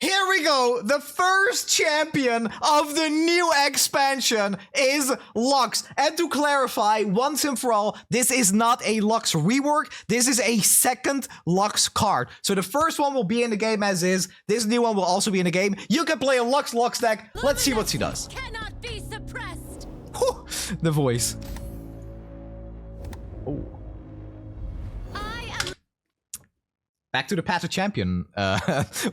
Here we go. The first champion of the new expansion is LUX. And to clarify once and for all, this is not a LUX rework. This is a second LUX card. So the first one will be in the game as is. This new one will also be in the game. You can play a LUX deck. Let's see what she does. Cannot be suppressed. Whew, the voice. Oh. Back to the path of champion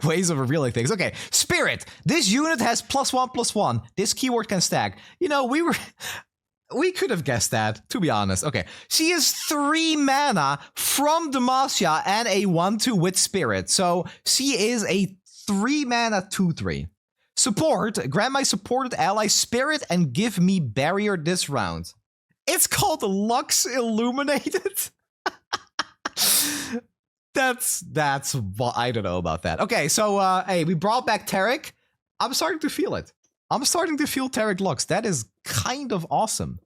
ways of revealing things. Okay, Spirit. This unit has +1/+1. This keyword can stack. You know, we could have guessed that, to be honest. Okay, she is 3 mana from Demacia and a 1/2 with Spirit. So she is a 3 mana 2/3. Support. Grant my supported ally Spirit and give me barrier this round. It's called LUX Illuminated. That's what I don't know about that. Okay, so hey, we brought back Tarek. I'm starting to feel it. I'm starting to feel Tarek LUX. That is kind of awesome.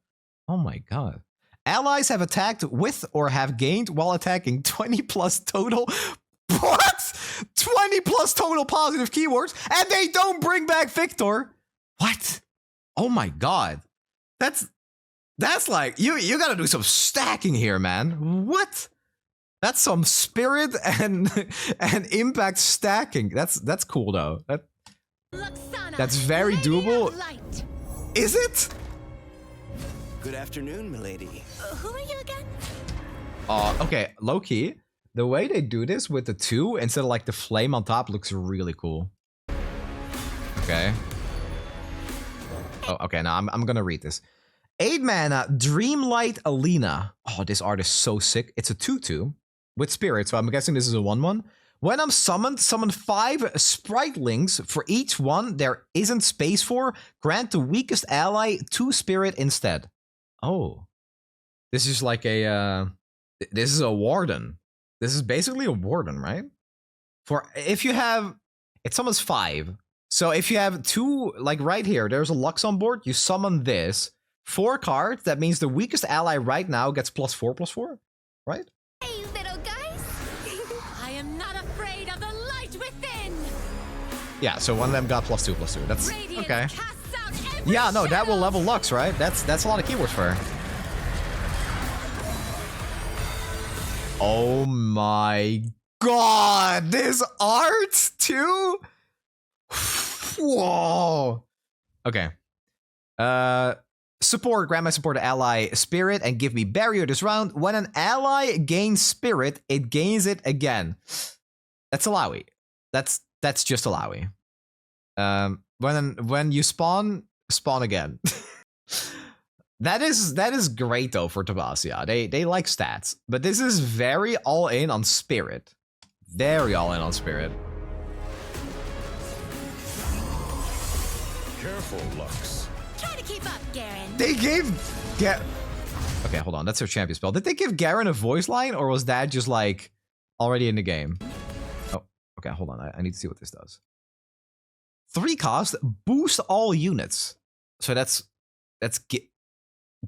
Oh my god. Allies have attacked with or have gained while attacking 20 plus total. What? 20 plus total positive keywords, and they don't bring back Victor. What? Oh my god. That's like you gotta do some stacking here, man. What? That's some Spirit and impact stacking. That's cool though. That's very doable. Is it? Good afternoon, milady. Who are you again? Okay, low key. The way they do this with the 2 instead of like the flame on top looks really cool. Okay. Oh, okay. Now I'm gonna read this. 8 mana, Dreamlight Alina. Oh, this art is so sick. It's a 2/2. With Spirit, so I'm guessing this is a 1/1. When I'm summoned, summon 5 Spritelings. For each one there isn't space for. Grant the weakest ally 2 Spirit instead. Oh. This is like a, this is a Warden. This is basically a Warden, right? For, if you have, it summons 5. So if you have 2, like right here, there's a LUX on board, you summon this. 4 cards, that means the weakest ally right now gets +4/+4, right? Hey, little guys. I am not afraid of the light within. Yeah, so one of them got +2/+2. That's Radiance okay. casts out every Yeah, no, that will shadow. level LUX, right? That's a lot of keywords for her. Oh my god, this art too? Whoa. Okay. Support, grant my supported ally Spirit and give me barrier this round. When an ally gains Spirit, it gains it again. That's Alawi. That's just Alawi. When you spawn again. That is great though for Demacia. They like stats, but this is very all in on Spirit. Very all in on Spirit. Careful, Lux. Try to keep up, Garen. They gave okay, hold on. That's their champion spell. Did they give Garen a voice line, or was that just like already in the game? Oh, okay. Hold on. I need to see what this does. 3 cost, boost all units. So that's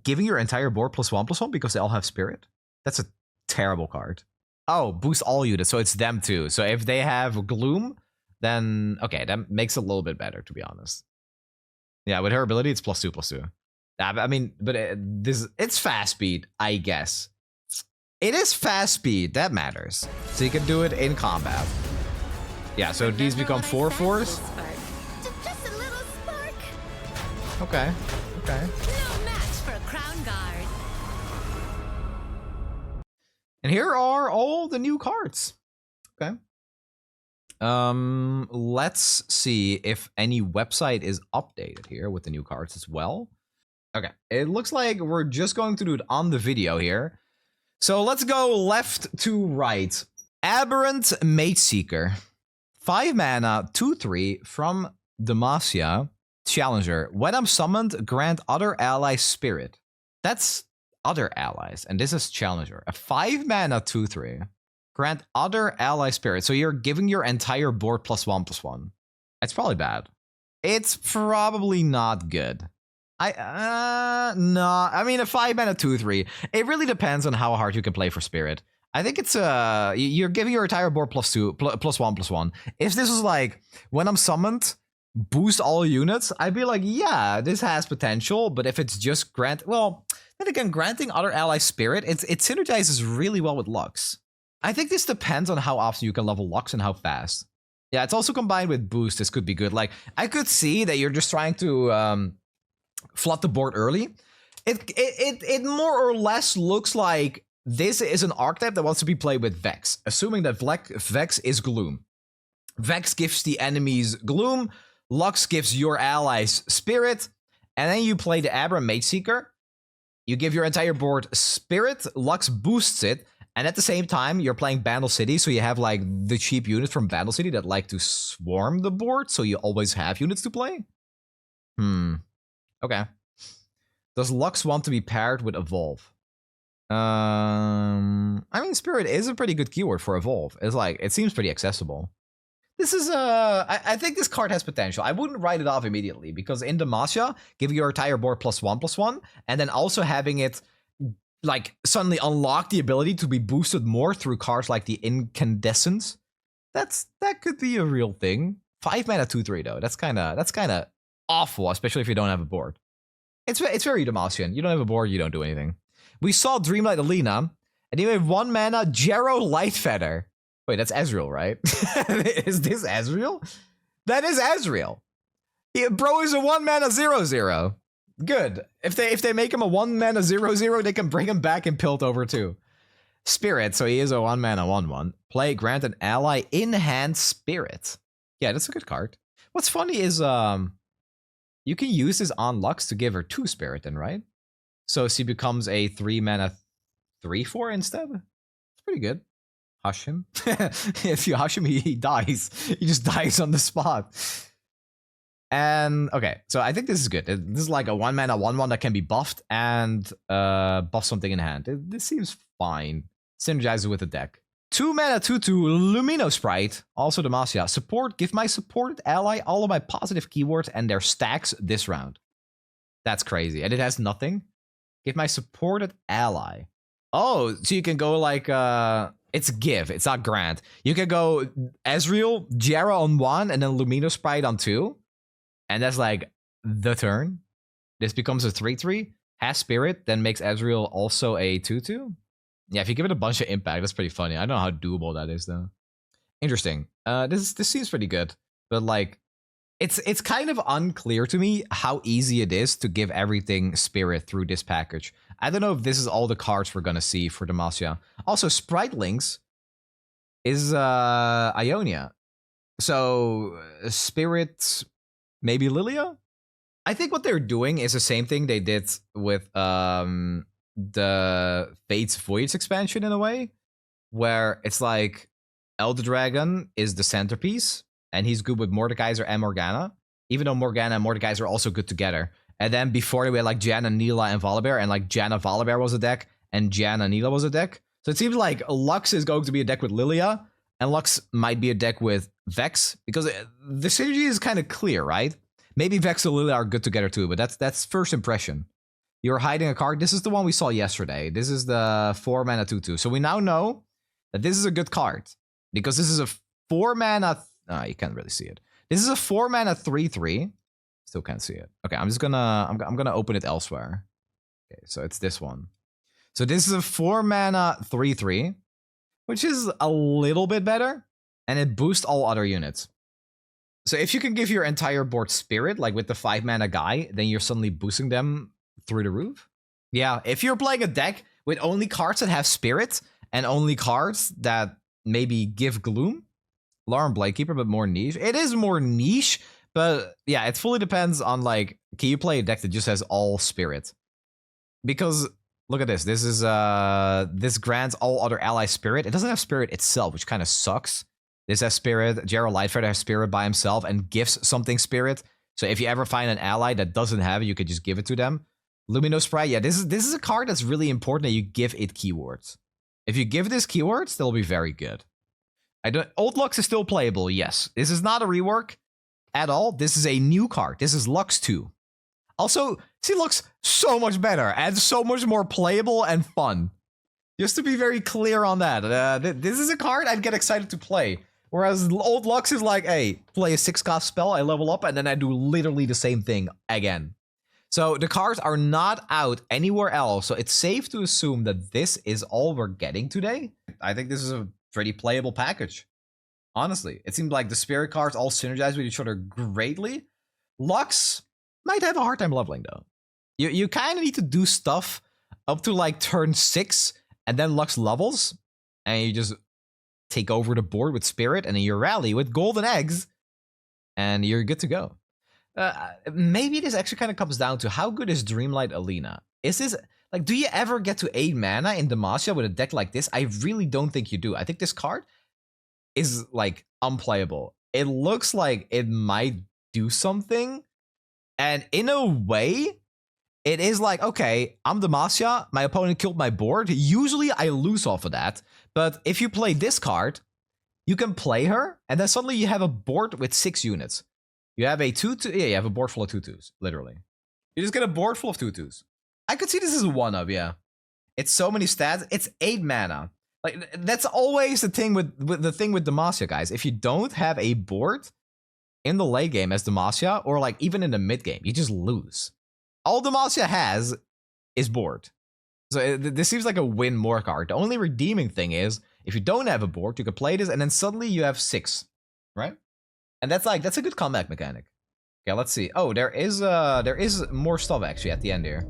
giving your entire board +1/+1 because they all have Spirit. That's a terrible card. Oh, boost all units. So it's them too. So if they have Gloom, then okay, that makes it a little bit better, to be honest. Yeah, with her ability, it's +2/+2. I mean, but it's fast speed, I guess. It is fast speed, that matters. So you can do it in combat. Yeah, so these become 4/4s. Just a little spark. Okay, okay. No match for Crown Guard. And here are all the new cards. Okay. Let's see if any website is updated here with the new cards as well. Okay, it looks like we're just going to do it on the video here. So let's go left to right. Aberrant Mageseeker. 5 mana, 2/3 from Demacia. Challenger. When I'm summoned, grant other ally Spirit. That's other allies, and this is Challenger. A 5 mana, 2/3. Grant other ally Spirit. So you're giving your entire board +1/+1. It's probably bad. It's probably not good. No. I mean, a 5 mana 2/3. It really depends on how hard you can play for Spirit. I think it's you're giving your entire board +1/+1. If this was like when I'm summoned, boost all units, I'd be like, yeah, this has potential. But if it's just well, then again, granting other allies spirit, it synergizes really well with Lux. I think this depends on how often you can level Lux and how fast. Yeah, it's also combined with boost. This could be good. Like I could see that you're just trying to flood the board early. It more or less looks like this is an archetype that wants to be played with Vex, assuming that Vex is Gloom. Vex gives the enemies Gloom, Lux gives your allies Spirit, and then you play the Abra Mage Seeker. You give your entire board Spirit, Lux boosts it, and at the same time, you're playing Vandal City, so you have like the cheap units from Vandal City that like to swarm the board, so you always have units to play? Okay. Does Lux want to be paired with Evolve? I mean, Spirit is a pretty good keyword for Evolve. It's like, it seems pretty accessible. This is, I think this card has potential. I wouldn't write it off immediately, because in Demacia, giving your entire board +1/+1, and then also having it like suddenly unlock the ability to be boosted more through cards like the Incandescence. That could be a real thing. 5 mana 2/3 though. That's kind of awful, especially if you don't have a board. It's very Demacian. You don't have a board, you don't do anything. We saw Dreamlight Alina, and he made 1 mana Jero Lightfeather. Wait, that's Ezreal, right? Is this Ezreal? That is Ezreal. Bro is a 1 mana 0/0. Good. If they make him a 1 mana 0/0, they can bring him back in Piltover too. Spirit, so he is a 1 mana 1/1. Play, grant an ally in hand Spirit. Yeah, that's a good card. What's funny is you can use this on Lux to give her 2 Spirit then, right? So she becomes a 3 mana 3/4 instead. It's pretty good. Hush him. If you hush him, he dies. He just dies on the spot. And okay, so I think this is good. This is like a 1 mana 1/1 that can be buffed and buff something in hand. This seems fine. Synergizes with the deck. 2 mana 2/2 Lumino Sprite, also Demacia. Support, give my supported ally all of my positive keywords and their stacks this round. That's crazy. And it has nothing. Give my supported ally. Oh, so you can go like it's give, it's not grant. You can go Ezreal, Jera on 1, and then Lumino Sprite on 2. And that's like the turn. This becomes a 3/3. Has Spirit, then makes Ezreal also a 2/2. Yeah, if you give it a bunch of impact, that's pretty funny. I don't know how doable that is though. Interesting. This seems pretty good, but like, it's kind of unclear to me how easy it is to give everything Spirit through this package. I don't know if this is all the cards we're gonna see for Demacia. Also, Sprite Links is Ionia, so Spirit, maybe Lilia. I think what they're doing is the same thing they did with the Fate's Voyage expansion in a way, where it's like Elder Dragon is the centerpiece, and he's good with Mordekaiser and Morgana, even though Morgana and Mordekaiser are also good together. And then before we had like Janna, Neela, and Volibear, and like Janna, Volibear was a deck, and Janna, Neela was a deck. So it seems like Lux is going to be a deck with Lilia, and Lux might be a deck with Vex, because the synergy is kind of clear, right? Maybe Vex and Lilia are good together too, but that's first impression. You're hiding a card. This is the one we saw yesterday. This is the 4 mana 2/2. So we now know that this is a good card, because this is a 4 mana. You can't really see it. This is a 4 mana 3/3. Still can't see it. Okay, I'm gonna open it elsewhere. Okay, so it's this one. So this is a 4 mana 3/3, which is a little bit better, and it boosts all other units. So if you can give your entire board Spirit, like with the 5 mana guy, then you're suddenly boosting them through the roof. Yeah, if you're playing a deck with only cards that have Spirit and only cards that maybe give Gloom, Lauren Bladekeeper, but more niche. It is more niche, but yeah, it fully depends on like, can you play a deck that just has all Spirit? Because look at this. This is this grants all other ally Spirit. It doesn't have Spirit itself, which kind of sucks. This has Spirit. Gerald Lightfeather has Spirit by himself and gives something Spirit. So if you ever find an ally that doesn't have it, you could just give it to them. Lumino Sprite, yeah, this is a card that's really important that you give it keywords. If you give this keywords, they'll be very good. Old Lux is still playable, yes. This is not a rework at all. This is a new card. This is Lux 2. Also, she looks so much better and so much more playable and fun. Just to be very clear on that. This is a card I'd get excited to play. Whereas old Lux is like, hey, play a 6-cost spell, I level up, and then I do literally the same thing again. So the cards are not out anywhere else, so it's safe to assume that this is all we're getting today. I think this is a pretty playable package. Honestly, it seemed like the spirit cards all synergize with each other greatly. Lux might have a hard time leveling, though. You kind of need to do stuff up to like turn 6, and then Lux levels, and you just take over the board with Spirit, and then you rally with golden eggs, and you're good to go. Maybe this actually kind of comes down to how good is Dreamlight Alina? Is this, like, do you ever get to 8 mana in Demacia with a deck like this? I really don't think you do. I think this card is, like, unplayable. It looks like it might do something, and in a way, it is like, okay, I'm Demacia, my opponent killed my board. Usually I lose off of that, but if you play this card, you can play her, and then suddenly you have a board with 6 units. You have a 2-2, yeah, you have a board full of 2-2s, literally. You just get a board full of 2-2s. I could see this as a 1-up, yeah. It's so many stats, it's 8 mana. Like, that's always the thing with Demacia, guys. If you don't have a board in the late game as Demacia, or like even in the mid game, you just lose. All Demacia has is board. So this seems like a win more card. The only redeeming thing is, if you don't have a board, you can play this, and then suddenly you have 6, right? And that's a good comeback mechanic. Okay, let's see. Oh, there is more stuff actually at the end here.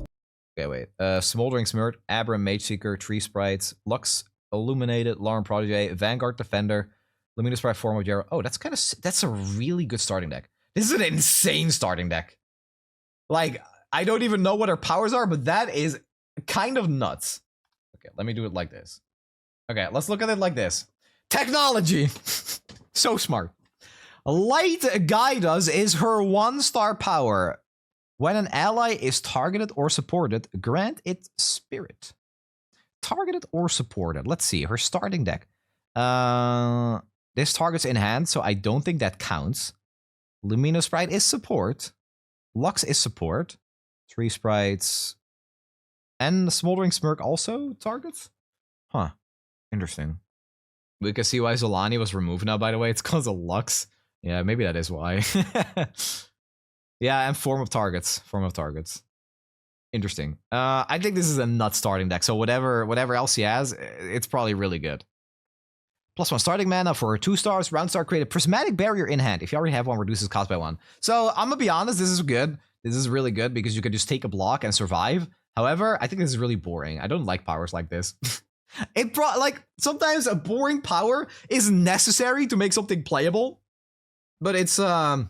Okay, wait. Smoldering Smirk, Abram Mage Seeker, Tree Sprites, Lux Illuminated, Lauren Protege, Vanguard Defender, Luminous Sprite Form of Jero. Oh, that's a really good starting deck. This is an insane starting deck. Like, I don't even know what her powers are, but that is kind of nuts. Okay, let me do it like this. Okay, let's look at it like this. Technology! So smart. Light Guide Us is her 1-star power. When an ally is targeted or supported, grant it spirit. Targeted or supported. Let's see, her starting deck. This target's in hand, so I don't think that counts. Luminous Sprite is support. Lux is support. Tree Sprites. And Smoldering Smirk also targets? Huh. Interesting. We can see why Zolani was removed now, by the way. It's because of Lux. Yeah, maybe that is why. Yeah, and form of targets. Form of targets. Interesting. I think this is a nut starting deck, so whatever else he has, it's probably really good. +1 starting mana for 2 stars. Round start, create a prismatic barrier in hand. If you already have one, reduces cost by 1. So I'm gonna be honest, this is good. This is really good because you can just take a block and survive. However, I think this is really boring. I don't like powers like this. Sometimes a boring power is necessary to make something playable. But it's, I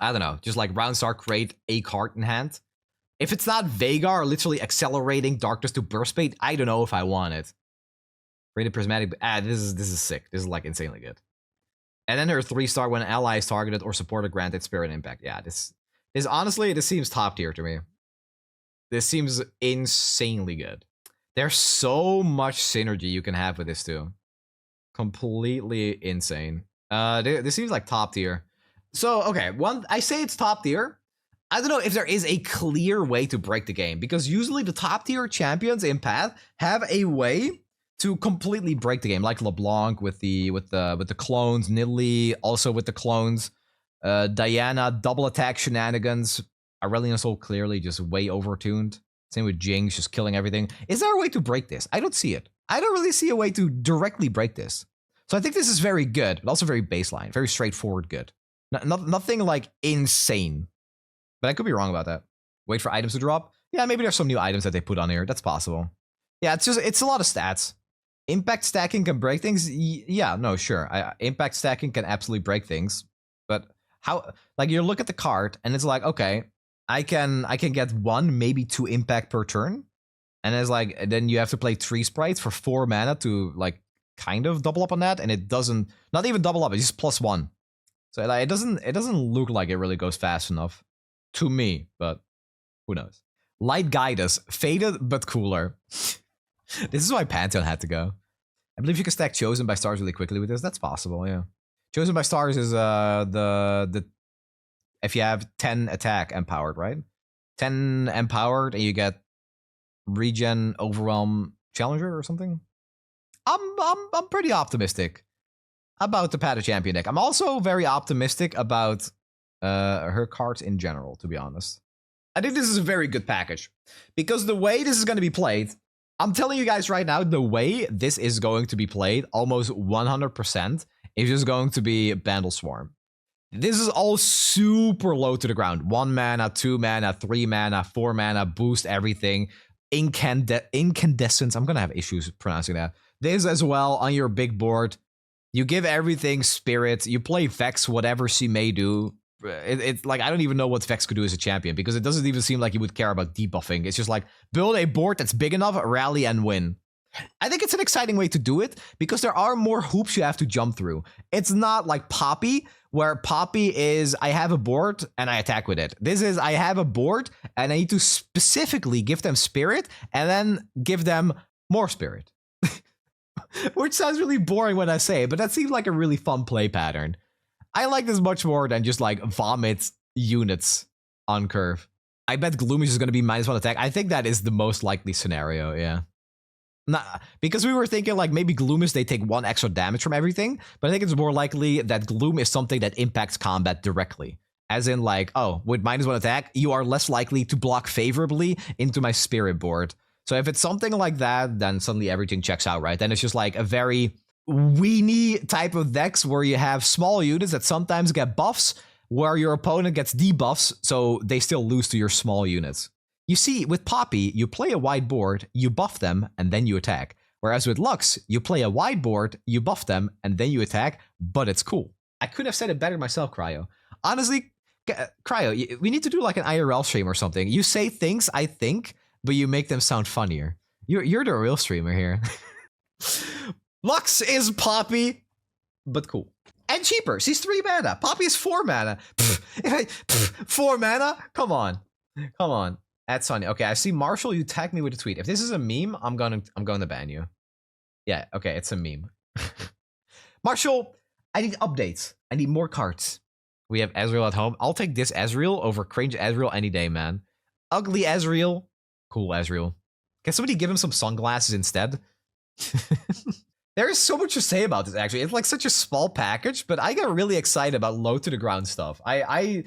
don't know, just like round start, create a card in hand. If it's not Vagar literally accelerating darkness to burst speed, I don't know if I want it. Create a prismatic, this is sick. This is like insanely good. And then her 3-star when an ally is targeted or supported, granted spirit impact. Yeah, this honestly, this seems top tier to me. This seems insanely good. There's so much synergy you can have with this too. Completely insane. This seems like top tier. So, okay, I say it's top tier. I don't know if there is a clear way to break the game, because usually the top tier champions in Path have a way to completely break the game, like LeBlanc with the clones, Nidalee also with the clones, Diana double attack shenanigans, Aurelion Soul clearly just way overtuned. Same with Jinx, just killing everything. Is there a way to break this? I don't see it. I don't really see a way to directly break this. So I think this is very good, but also very baseline, very straightforward good. Nothing like insane. But I could be wrong about that. Wait for items to drop. Yeah, maybe there's some new items that they put on here. That's possible. Yeah, it's a lot of stats. Impact stacking can break things. Yeah, no, sure. Impact stacking can absolutely break things. But how? Like, you look at the card and it's like, okay, I can get 1, maybe 2 impact per turn, and it's like then you have to play 3 sprites for 4 mana to like kind of double up on that, and it doesn't. Not even double up. It's just +1. So like, it doesn't look like it really goes fast enough to me, but who knows? Light Guide Us, faded but cooler. This is why Pantheon had to go. I believe you can stack Chosen by Stars really quickly with this. That's possible, yeah. Chosen by Stars is the if you have 10 attack empowered, right? 10 empowered, and you get regen, overwhelm, Challenger or something. I'm pretty optimistic about the Pata Champion deck. I'm also very optimistic about her cards in general, to be honest. I think this is a very good package. Because the way this is going to be played, I'm telling you guys right now, the way this is going to be played, almost 100%, is just going to be Bandle Swarm. This is all super low to the ground. 1 mana, 2 mana, 3 mana, 4 mana, boost everything. Incandescence. I'm going to have issues pronouncing that. This as well on your big board. You give everything Spirit. You play Vex, whatever she may do. It's like, I don't even know what Vex could do as a champion, because it doesn't even seem like he would care about debuffing. It's just like, build a board that's big enough, rally, and win. I think it's an exciting way to do it, because there are more hoops you have to jump through. It's not like Poppy, where Poppy is, I have a board and I attack with it. This is, I have a board and I need to specifically give them Spirit and then give them more Spirit. Which sounds really boring when I say it, but that seems like a really fun play pattern. I like this much more than just like vomit units on curve. I bet Gloom is just going to be -1 attack. I think that is the most likely scenario, yeah. Nah, because we were thinking like maybe Gloom is they take 1 extra damage from everything, but I think it's more likely that Gloom is something that impacts combat directly. As in like, oh, with -1 attack, you are less likely to block favorably into my Spirit board. So if it's something like that, then suddenly everything checks out, right? Then it's just like a very weenie type of decks where you have small units that sometimes get buffs, where your opponent gets debuffs, so they still lose to your small units. You see, with Poppy, you play a wide board, you buff them, and then you attack. Whereas with Lux, you play a wide board, you buff them, and then you attack, but it's cool. I could have said it better myself, Cryo. Honestly, Cryo, we need to do like an IRL stream or something. You say things, I think, but you make them sound funnier. You're the real streamer here. Lux is Poppy, but cool. And cheaper. She's 3 mana. Poppy is 4 mana. 4 mana? Come on. Come on. That's funny. Okay, I see Marshall, you tagged me with a tweet. If this is a meme, I'm going to ban you. Yeah, okay, it's a meme. Marshall, I need updates. I need more cards. We have Ezreal at home. I'll take this Ezreal over cringe Ezreal any day, man. Ugly Ezreal. Cool Ezreal. Can somebody give him some sunglasses instead? There is so much to say about this, actually. It's like such a small package, but I get really excited about low to the ground stuff. I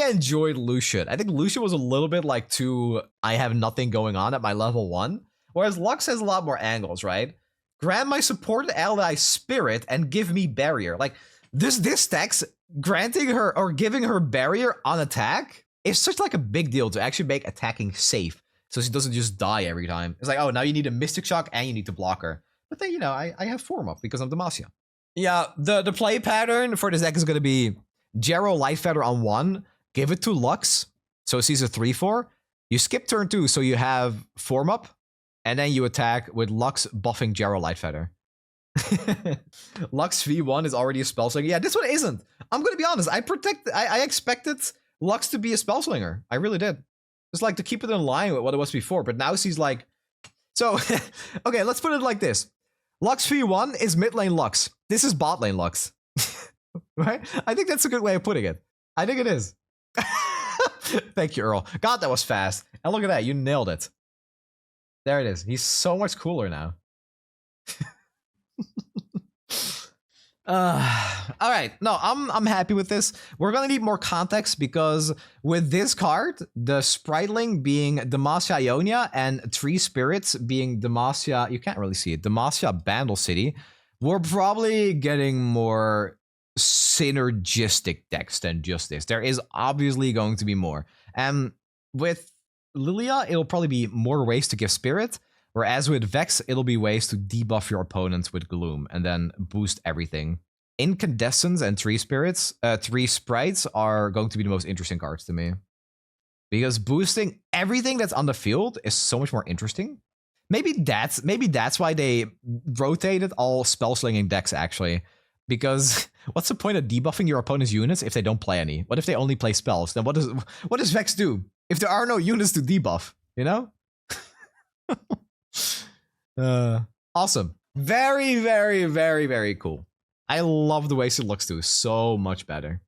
enjoyed Lucian. I think Lucian was a little bit like too, I have nothing going on at my level 1. Whereas Lux has a lot more angles, right? Grant my supported ally Spirit and give me barrier. Like, this text, granting her or giving her barrier on attack is such like a big deal to actually make attacking safe. So she doesn't just die every time. It's like, oh, now you need a Mystic Shock and you need to block her. But then, you know, I have form up because I'm Demacia. Yeah, the play pattern for this deck is going to be Jero Lightfeather on 1, give it to Lux, so she's a 3/4. You skip turn 2, so you have form up, and then you attack with Lux buffing Jero Lightfeather. Lux V1 is already a spell slinger. Yeah, this one isn't. I'm going to be honest. I expected Lux to be a spell slinger. I really did. Just like to keep it in line with what it was before, but now she's like... So, okay, let's put it like this. Lux V1 is mid lane Lux. This is bot lane Lux. Right? I think that's a good way of putting it. I think it is. Thank you, Earl. God, that was fast. And look at that. You nailed it. There it is. He's so much cooler now. All right. No, I'm happy with this. We're gonna need more context because with this card, the Spritling being Demacia Ionia and 3 Spirits being Demacia, you can't really see it, Demacia Bandle City, we're probably getting more synergistic decks than just this. There is obviously going to be more. And with Lilia, it'll probably be more ways to give Spirit. Whereas with Vex, it'll be ways to debuff your opponents with Gloom and then boost everything. Incandescence and 3 Sprites are going to be the most interesting cards to me. Because boosting everything that's on the field is so much more interesting. Maybe that's why they rotated all spell slinging decks, actually. Because what's the point of debuffing your opponent's units if they don't play any? What if they only play spells? Then what does Vex do? If there are no units to debuff, you know? Awesome. Very, very, very, very cool. I love the way she looks too. So much better.